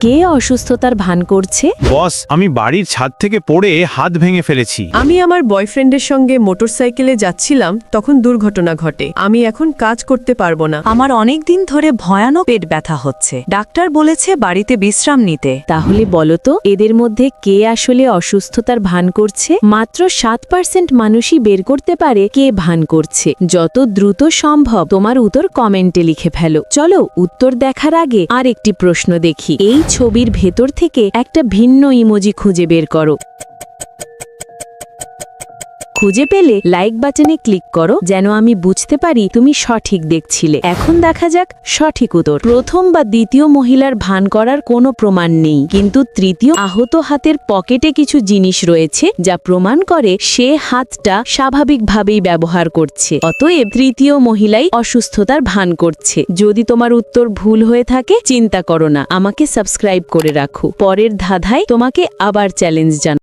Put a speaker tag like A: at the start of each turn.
A: কে অসুস্থতার ভান করছে?
B: বস, আমি বাড়ির ছাদ থেকে পড়ে হাত ভেঙে ফেলেছি।
C: আমি আমার বয়ফ্রেন্ডের সঙ্গে মোটরসাইকেলে যাচ্ছিলাম, তখন দুর্ঘটনা ঘটে। আমি এখন কাজ করতে পারবো না।
D: আমার অনেক দিন ধরে ভয়ানক পেট ব্যথা হচ্ছে। ডাক্তার বলেছে বাড়িতে বিশ্রাম নিতে।
A: তাহলে বলো তো, এদের মধ্যে কে আসলে অসুস্থতার ভান করছে? মাত্র 7% মানুষই বের করতে পারে কে ভান করছে। যত দ্রুত সম্ভব তোমার উত্তর কমেন্টে লিখে ফেলো। চলো, উত্তর দেখার আগে আর একটি প্রশ্ন দেখি। এই ছবির ভেতর থেকে একটা ভিন্ন ইমোজি খুঁজে বের করো। খুঁজে পেলে লাইক বাটনে ক্লিক করো, যেন আমি বুঝতে পারি তুমি সঠিক দেখছিলে। এখন দেখা যাক সঠিক উত্তর। প্রথম বা দ্বিতীয় মহিলার ভান করার কোনো প্রমাণ নেই, কিন্তু তৃতীয় আহত হাতের পকেটে কিছু জিনিস রয়েছে যা প্রমাণ করে সে হাতটা স্বাভাবিকভাবেই ব্যবহার করছে। অতএব তৃতীয় মহিলাই অসুস্থতার ভান করছে। যদি তোমার উত্তর ভুল হয়ে থাকে, চিন্তা করো না, আমাকে সাবস্ক্রাইব করে রাখো। পরের ধাঁধায় তোমাকে আবার চ্যালেঞ্জ জানাবো।